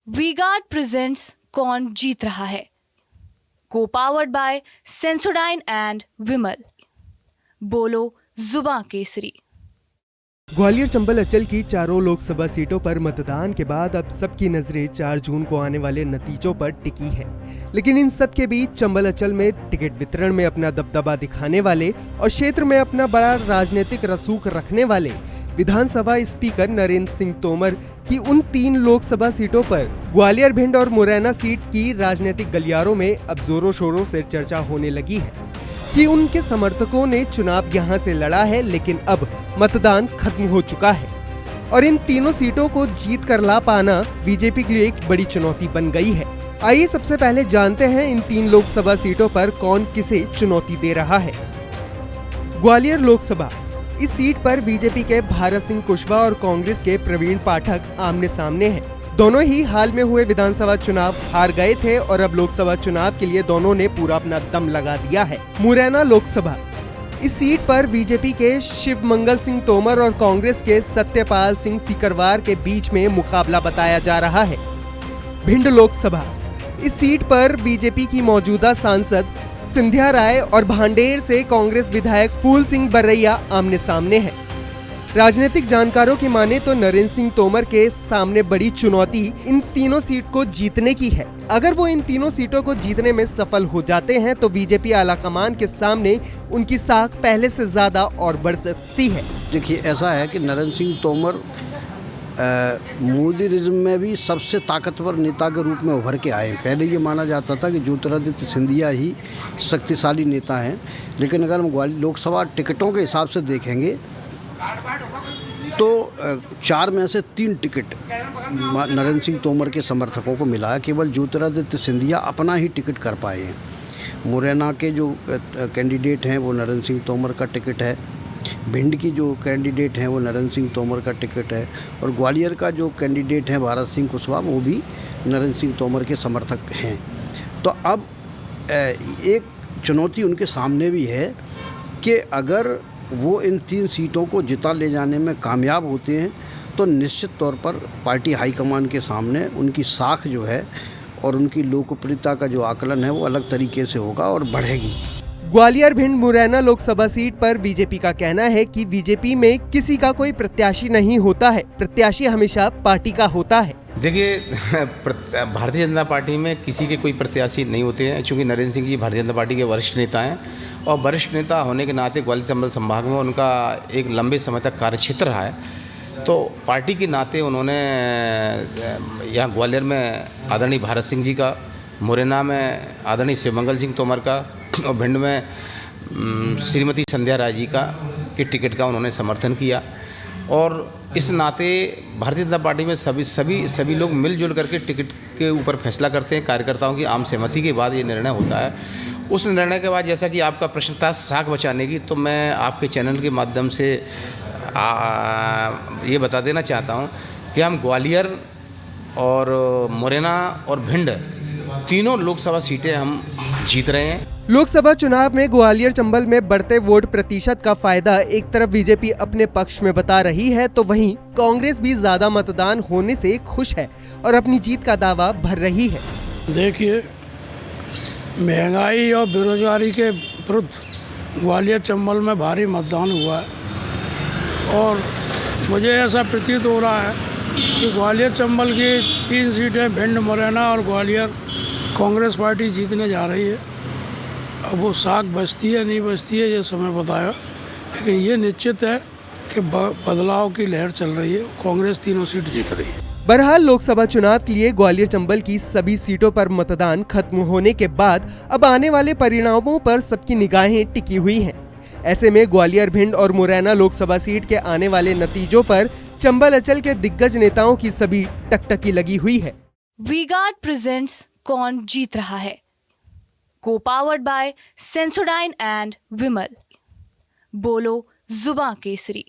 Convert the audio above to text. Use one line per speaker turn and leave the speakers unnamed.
V-Guard presents कौन जीत रहा है, को पावर्ड बाय सेंसोडाइन एंड विमल। बोलो जुबां केसरी।
ग्वालियर चंबल अंचल की चारों लोकसभा सीटों पर मतदान के बाद अब सबकी नजरें 4 जून को आने वाले नतीजों पर टिकी हैं। लेकिन इन सब के बीच चंबल अंचल में टिकट वितरण में अपना दबदबा दिखाने वाले और क्षेत्र में अपना बड़ा राजनीतिक रसूख रखने वाले विधानसभा स्पीकर नरेंद्र सिंह तोमर की उन 3 लोकसभा सीटों पर ग्वालियर, भिंड और मुरैना सीट की राजनीतिक गलियारों में अब जोरों शोरों से चर्चा होने लगी है कि उनके समर्थकों ने चुनाव यहां से लड़ा है, लेकिन अब मतदान खत्म हो चुका है और इन तीनों सीटों को जीत कर ला पाना बीजेपी के लिए एक बड़ी चुनौती बन गई है। आइए सबसे पहले जानते हैं इन 3 लोकसभा सीटों पर कौन किसे चुनौती दे रहा है। ग्वालियर लोकसभा, इस सीट पर बीजेपी के भारत सिंह कुशवाहा और कांग्रेस के प्रवीण पाठक आमने सामने हैं। दोनों ही हाल में हुए विधानसभा चुनाव हार गए थे और अब लोकसभा चुनाव के लिए दोनों ने पूरा अपना दम लगा दिया है। मुरैना लोकसभा, इस सीट पर बीजेपी के शिव मंगल सिंह तोमर और कांग्रेस के सत्यपाल सिंह सीकरवार के बीच में मुकाबला बताया जा रहा है। भिंड लोकसभा, इस सीट पर बीजेपी की मौजूदा सांसद सिंधिया राय और भांडेर से कांग्रेस विधायक फूल सिंह बरैया आमने सामने हैं। राजनीतिक जानकारों की माने तो नरेंद्र सिंह तोमर के सामने बड़ी चुनौती इन तीनों सीट को जीतने की है। अगर वो इन तीनों सीटों को जीतने में सफल हो जाते हैं तो बीजेपी आलाकमान के सामने उनकी साख पहले से ज्यादा और बढ़ सकती है।
देखिए, ऐसा है कि नरेंद्र सिंह तोमर मोदीरिज्म में भी सबसे ताकतवर नेता के रूप में उभर के आए। पहले ये माना जाता था कि ज्योतिरादित्य सिंधिया ही शक्तिशाली नेता हैं, लेकिन अगर हम ग्वालियर लोकसभा टिकटों के हिसाब से देखेंगे तो 4 में से 3 टिकट नरेंद्र सिंह तोमर के समर्थकों को मिला है। केवल ज्योतिरादित्य सिंधिया अपना ही टिकट कर पाए हैं। मुरैना के जो कैंडिडेट हैं वो नरेंद्र सिंह तोमर का टिकट है, भिंड की जो कैंडिडेट हैं वो नरेंद्र सिंह तोमर का टिकट है और ग्वालियर का जो कैंडिडेट हैं भारत सिंह कुशवाहा वो भी नरेंद्र सिंह तोमर के समर्थक हैं। तो अब एक चुनौती उनके सामने भी है कि अगर वो इन 3 सीटों को जिता ले जाने में कामयाब होते हैं तो निश्चित तौर पर पार्टी हाईकमान के सामने उनकी साख जो है और उनकी लोकप्रियता का जो आकलन है वो अलग तरीके से होगा और बढ़ेगी।
ग्वालियर, भिंड, मुरैना लोकसभा सीट पर बीजेपी का कहना है कि बीजेपी में किसी का कोई प्रत्याशी नहीं होता है, प्रत्याशी हमेशा पार्टी का होता है।
देखिए, भारतीय जनता पार्टी में किसी के कोई प्रत्याशी नहीं होते हैं, क्योंकि नरेंद्र सिंह जी भारतीय जनता पार्टी के वरिष्ठ नेता हैं और वरिष्ठ नेता होने के नाते ग्वालियर चंबल संभाग में उनका एक लंबे समय तक कार्यक्षेत्र रहा है। तो पार्टी के नाते उन्होंने यहाँ ग्वालियर में आदरणीय भारत सिंह जी का, मुरैना में आदरणीय शिवमंगल सिंह तोमर का और भिंड में श्रीमती संध्या राय जी का के टिकट का उन्होंने समर्थन किया। और इस नाते भारतीय जनता पार्टी में सभी लोग मिलजुल करके टिकट के ऊपर फैसला करते हैं। कार्यकर्ताओं की आम सहमति के बाद ये निर्णय होता है। उस निर्णय के बाद, जैसा कि आपका प्रश्न था साख बचाने की, तो मैं आपके चैनल के माध्यम से ये बता देना चाहता हूँ कि हम ग्वालियर और मुरैना और भिंड तीनों लोकसभा सीटें हम जीत रहे हैं।
लोकसभा चुनाव में ग्वालियर चंबल में बढ़ते वोट प्रतिशत का फायदा एक तरफ बीजेपी अपने पक्ष में बता रही है तो वहीं कांग्रेस भी ज्यादा मतदान होने से खुश है और अपनी जीत का दावा भर रही है।
देखिए, महंगाई और बेरोजगारी के विरुद्ध ग्वालियर चंबल में भारी मतदान हुआ है और मुझे ऐसा प्रतीत हो रहा है कि ग्वालियर चंबल की 3 सीटें भिंड, मुरैना और ग्वालियर कांग्रेस पार्टी जीतने जा रही है। अब वो साख बचती है नहीं बचती है ये समय बताएगा, लेकिन ये निश्चित है कि बदलाव की लहर चल रही है। कांग्रेस 3 सीट जीत रही है।
बहरहाल लोकसभा चुनाव के लिए ग्वालियर चंबल की सभी सीटों पर मतदान खत्म होने के बाद अब आने वाले परिणामों पर सबकी निगाहें टिकी हुई हैं। ऐसे में ग्वालियर, भिंड और मुरैना लोकसभा सीट के आने वाले नतीजों पर चंबल अंचल के दिग्गज नेताओं की सभी टकटकी लगी हुई है।
वी-गार्ड प्रेजेंट्स कौन जीत रहा है, को पावर्ड बाय सेंसोडाइन एंड विमल। बोलो जुबां केसरी।